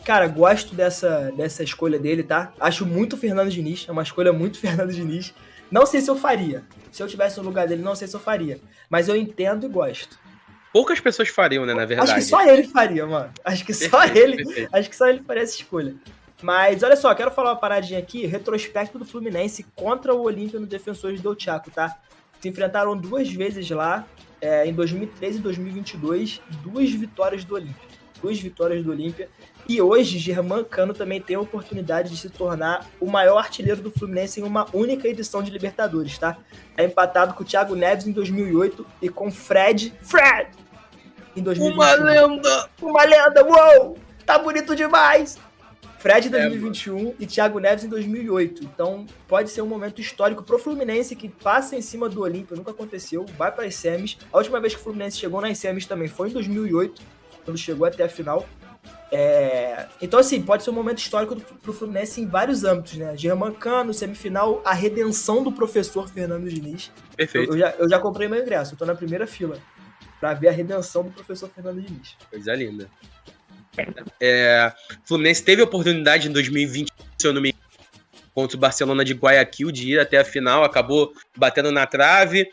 Cara, gosto dessa escolha dele, tá? Acho muito Fernando Diniz, é uma escolha muito Fernando Diniz. Não sei se eu faria. Se eu tivesse no lugar dele, não sei se eu faria. Mas eu entendo e gosto. Poucas pessoas fariam, né, na verdade. Acho que só ele faria, mano. Acho que só ele faria essa escolha. Mas olha só, quero falar uma paradinha aqui, retrospecto do Fluminense contra o Olímpia no Defensores do Chaco, tá? Se enfrentaram 2 vezes lá, em 2013 e 2022, 2 vitórias do Olímpia. 2 vitórias do Olímpia. E hoje, Germancano também tem a oportunidade de se tornar o maior artilheiro do Fluminense em uma única edição de Libertadores, tá? É empatado com o Thiago Neves em 2008 e com Fred em 2021. Uma lenda, uou! Tá bonito demais! Fred em 2021 e Thiago Neves em 2008. Então, pode ser um momento histórico pro Fluminense que passa em cima do Olímpia. Nunca aconteceu, vai para as semis. A última vez que o Fluminense chegou nas semis também foi em 2008, quando chegou até a final. Então, assim, pode ser um momento histórico pro Fluminense em vários âmbitos, né? Germancano, semifinal, a redenção do professor Fernando Diniz. Perfeito. Eu já comprei meu ingresso, eu tô na primeira fila pra ver a redenção do professor Fernando Diniz. Coisa linda. O Fluminense teve a oportunidade em 2020, se eu não me engano, contra o Barcelona de Guayaquil, de ir até a final, acabou batendo na trave.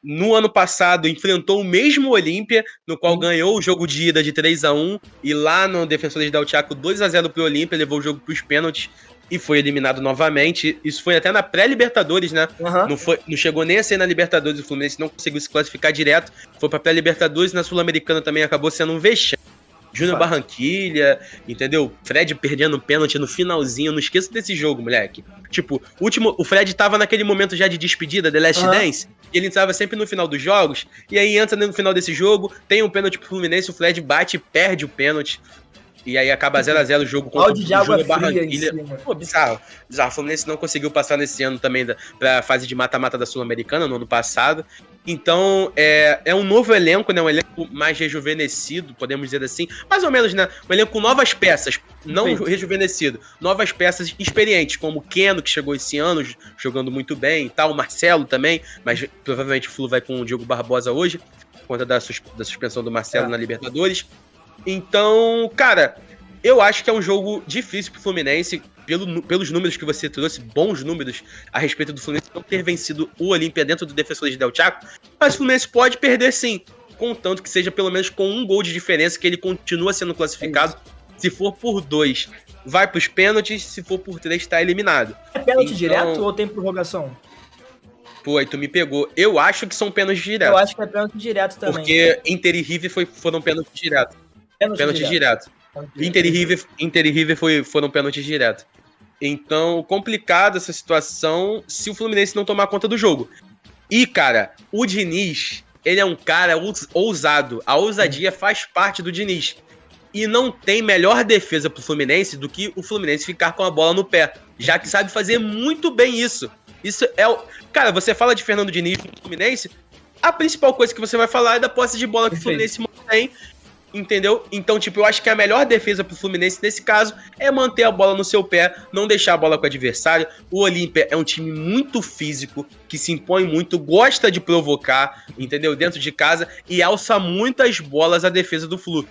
No ano passado, enfrentou o mesmo Olímpia, no qual ganhou o jogo de ida de 3-1, e lá no Defensores del Chaco, 2-0 pro Olímpia, levou o jogo pros pênaltis e foi eliminado novamente. Isso foi até na pré-Libertadores, né? Não chegou nem a ser na Libertadores, o Fluminense não conseguiu se classificar direto, foi pra pré-Libertadores, na Sul-Americana também acabou sendo um vexame. Júnior Barranquilha, entendeu? Fred perdendo pênalti no finalzinho. Não esqueça desse jogo, moleque. Tipo, o Fred tava naquele momento já de despedida, The Last Dance, e ele entrava sempre no final dos jogos, e aí entra no final desse jogo, tem um pênalti pro Fluminense, o Fred bate e perde o pênalti. E aí acaba 0x0 o jogo contra o Júnior Barranquilha. Pô, bizarro. O Fluminense não conseguiu passar nesse ano também pra fase de mata-mata da Sul-Americana, no ano passado. Então, é um novo elenco, né? Um elenco mais rejuvenescido, podemos dizer assim. Mais ou menos, né? Um elenco com novas peças, não rejuvenescido. Novas peças experientes, como o Keno, que chegou esse ano, jogando muito bem e tal. O Marcelo também, mas provavelmente o Flu vai com o Diogo Barbosa hoje, por conta da suspensão do Marcelo na Libertadores. Então, cara, eu acho que é um jogo difícil pro Fluminense, pelos números que você trouxe, bons números a respeito do Fluminense não ter vencido o Olímpia dentro do Defensores del Chaco, mas o Fluminense pode perder sim, contanto que seja pelo menos com 1 gol de diferença, que ele continua sendo classificado. Se for por 2, vai pros pênaltis, se for por 3, tá eliminado. É pênalti direto ou tem prorrogação? Pô, aí tu me pegou. Eu acho que são pênaltis diretos. Eu acho que é pênalti direto também. Porque Inter e River foram pênaltis diretos. Pênalti direto. Inter e River foram pênaltis direto. Então, complicada essa situação se o Fluminense não tomar conta do jogo. E, cara, o Diniz, ele é um cara ousado. A ousadia faz parte do Diniz. E não tem melhor defesa pro Fluminense do que o Fluminense ficar com a bola no pé. Já que sabe fazer muito bem isso. Isso é o... Cara, você fala de Fernando Diniz no Fluminense, a principal coisa que você vai falar é da posse de bola que o Fluminense mantém. Entendeu? Então, tipo, eu acho que a melhor defesa pro Fluminense nesse caso é manter a bola no seu pé, não deixar a bola com o adversário. O Olímpia é um time muito físico, que se impõe muito, gosta de provocar, entendeu? Dentro de casa e alça muitas bolas a defesa do Flu.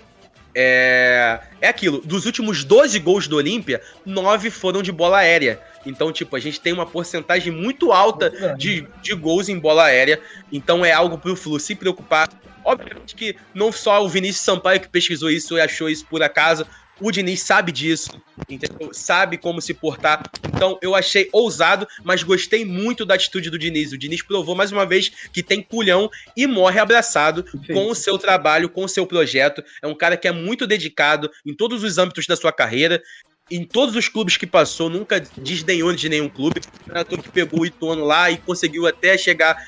É aquilo, dos últimos 12 gols do Olímpia, 9 foram de bola aérea. Então, tipo, a gente tem uma porcentagem muito alta de gols em bola aérea. Então é algo pro Flu se preocupar. Obviamente que não só o Vinícius Sampaio que pesquisou isso e achou isso por acaso, o Diniz sabe disso, entendeu? Sabe como se portar. Então eu achei ousado, mas gostei muito da atitude do Diniz. O Diniz provou mais uma vez que tem culhão e morre abraçado com o seu trabalho, com o seu projeto. É um cara que é muito dedicado em todos os âmbitos da sua carreira. Em todos os clubes que passou, nunca desdenhou de nenhum clube. O que pegou o Ituano lá e conseguiu até chegar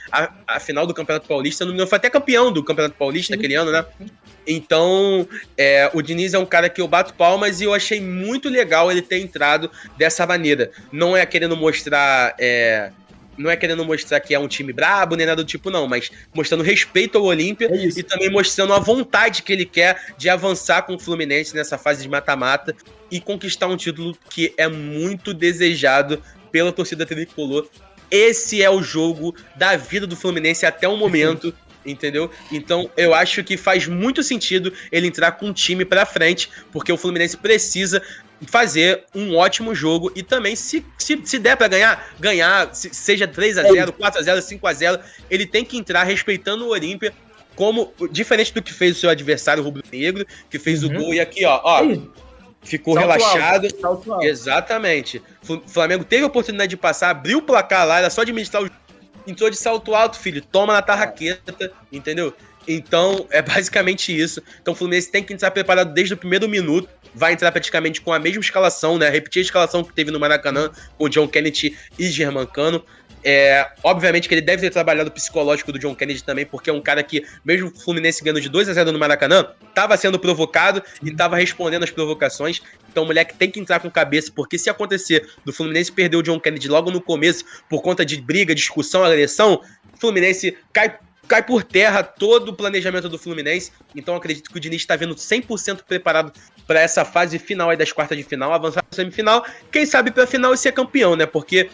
à final do Campeonato Paulista. Não foi até campeão do Campeonato Paulista naquele ano, né? Então, o Diniz é um cara que eu bato palmas e eu achei muito legal ele ter entrado dessa maneira. Não é querendo mostrar que é um time brabo, nem nada do tipo, não, mas mostrando respeito ao Olímpia e também mostrando a vontade que ele quer de avançar com o Fluminense nessa fase de mata-mata e conquistar um título que é muito desejado pela torcida tricolor. Esse é o jogo da vida do Fluminense até o momento. entendeu? Então, eu acho que faz muito sentido ele entrar com um time pra frente, porque o Fluminense precisa fazer um ótimo jogo e também, se der pra ganhar, seja 3x0, 4x0, 5x0, ele tem que entrar respeitando o Olímpia, como, diferente do que fez o seu adversário rubro-negro, que fez o gol, e aqui, ó, ficou salto relaxado. Alto. Exatamente. O Flamengo teve a oportunidade de passar, abriu o placar lá, era só administrar o jogo. Entrou de salto alto, filho. Toma na tarraqueta, entendeu? Então, é basicamente isso. Então, o Fluminense tem que entrar preparado desde o primeiro minuto. Vai entrar praticamente com a mesma escalação, né? Repetir a escalação que teve no Maracanã com o John Kennedy e Germancano. Obviamente que ele deve ter trabalhado o psicológico do John Kennedy também, porque é um cara que, mesmo o Fluminense ganhando de 2x0 no Maracanã, estava sendo provocado e estava respondendo às provocações. Então o moleque tem que entrar com cabeça, porque se acontecer do Fluminense perder o John Kennedy logo no começo, por conta de briga, discussão, agressão, o Fluminense cai por terra todo o planejamento do Fluminense. Então acredito que o Diniz está vendo 100% preparado para essa fase final aí das quartas de final, avançar para a semifinal, quem sabe para a final e ser campeão, né? Porque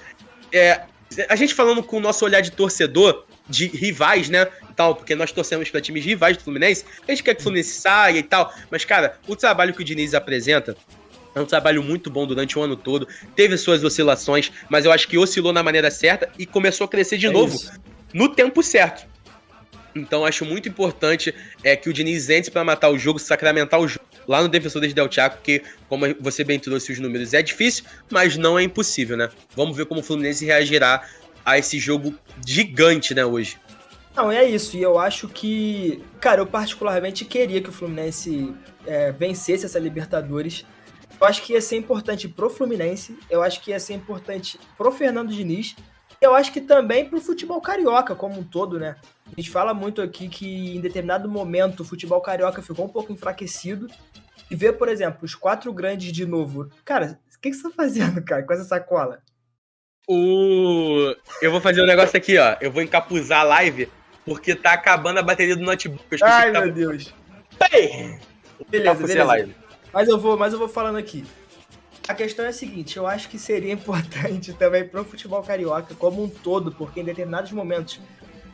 a gente falando com o nosso olhar de torcedor, de rivais, né, e tal, porque nós torcemos para times rivais do Fluminense, a gente quer que o Fluminense saia e tal, mas, cara, o trabalho que o Diniz apresenta é um trabalho muito bom durante o ano todo, teve suas oscilações, mas eu acho que oscilou na maneira certa e começou a crescer de novo, no tempo certo. Então acho muito importante que o Diniz entre para matar o jogo, sacramentar o jogo lá no Defensores del Chaco, que, como você bem trouxe os números, é difícil, mas não é impossível, né? Vamos ver como o Fluminense reagirá a esse jogo gigante, né, hoje. Não, é isso, e eu acho que, cara, eu particularmente queria que o Fluminense vencesse essa Libertadores. Eu acho que ia ser importante pro Fluminense, eu acho que ia ser importante pro Fernando Diniz, e eu acho que também pro futebol carioca como um todo, né? A gente fala muito aqui que em determinado momento o futebol carioca ficou um pouco enfraquecido, e ver, por exemplo, os 4 grandes de novo. Cara, o que você tá fazendo, cara, com essa sacola? Eu vou fazer um negócio aqui, ó. Eu vou encapuzar a live, porque tá acabando a bateria do notebook. Ai, meu Deus. Ei! Beleza. Live. Mas eu vou falando aqui. A questão é a seguinte, eu acho que seria importante também pro futebol carioca como um todo, porque em determinados momentos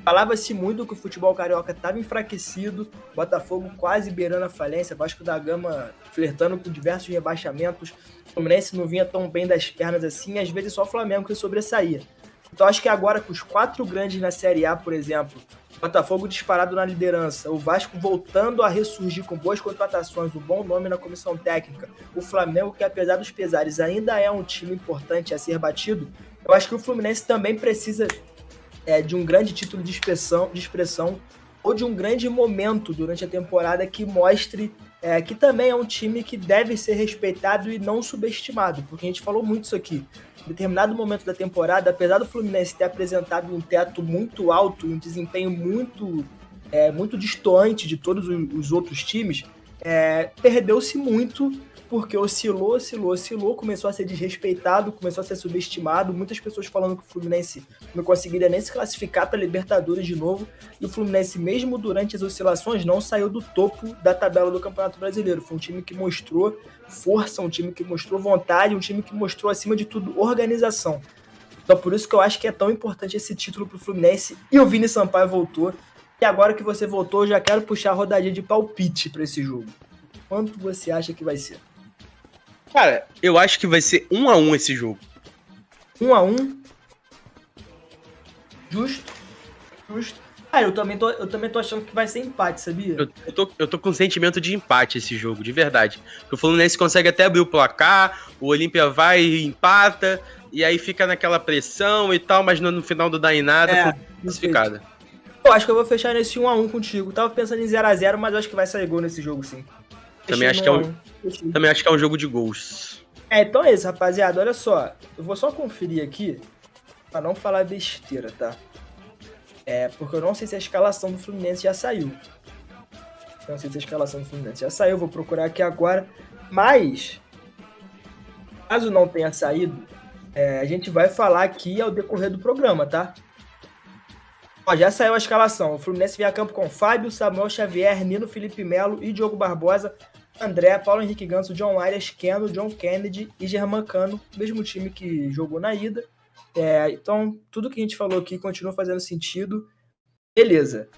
falava-se muito que o futebol carioca estava enfraquecido, Botafogo quase beirando a falência, Vasco da Gama flertando com diversos rebaixamentos, o Fluminense não vinha tão bem das pernas assim, e às vezes só o Flamengo que sobressaía. Então acho que agora com os 4 grandes na Série A, por exemplo, Botafogo disparado na liderança, o Vasco voltando a ressurgir com boas contratações, um bom nome na comissão técnica, o Flamengo, que apesar dos pesares ainda é um time importante a ser batido, eu acho que o Fluminense também precisa de um grande título de expressão ou de um grande momento durante a temporada que mostre que também é um time que deve ser respeitado e não subestimado, porque a gente falou muito isso aqui. Em determinado momento da temporada, apesar do Fluminense ter apresentado um teto muito alto, um desempenho muito destoante de todos os outros times, perdeu-se muito porque oscilou, começou a ser desrespeitado, começou a ser subestimado, muitas pessoas falando que o Fluminense não conseguiria nem se classificar para a Libertadores de novo, e o Fluminense, mesmo durante as oscilações, não saiu do topo da tabela do Campeonato Brasileiro. Foi um time que mostrou força, um time que mostrou vontade, um time que mostrou, acima de tudo, organização. Então, por isso que eu acho que é tão importante esse título para o Fluminense, e o Vini Sampaio voltou, e agora que você voltou, eu já quero puxar a rodadinha de palpite para esse jogo. Quanto você acha que vai ser? Cara, eu acho que vai ser 1-1 esse jogo. 1-1? Justo. Ah, eu também tô achando que vai ser empate, sabia? Eu tô com sentimento de empate esse jogo, de verdade. Porque o Fluminense consegue até abrir o placar, o Olímpia vai e empata, e aí fica naquela pressão e tal, mas no final não dá em nada, classificada. Eu acho que eu vou fechar nesse 1-1 contigo. Tava pensando em 0-0, mas eu acho que vai sair gol nesse jogo, sim. Também acho que é um jogo de gols. Então é isso, rapaziada. Olha só. Eu vou só conferir aqui pra não falar besteira, tá? Porque eu não sei se a escalação do Fluminense já saiu. Vou procurar aqui agora. Mas, caso não tenha saído, a gente vai falar aqui ao decorrer do programa, tá? Ó, já saiu a escalação. O Fluminense vem a campo com Fábio, Samuel Xavier, Nino Felipe Melo e Diogo Barbosa, André, Paulo Henrique Ganso, John Arias, Keno, John Kennedy e Germancano, mesmo time que jogou na ida. Então, tudo que a gente falou aqui continua fazendo sentido. Beleza.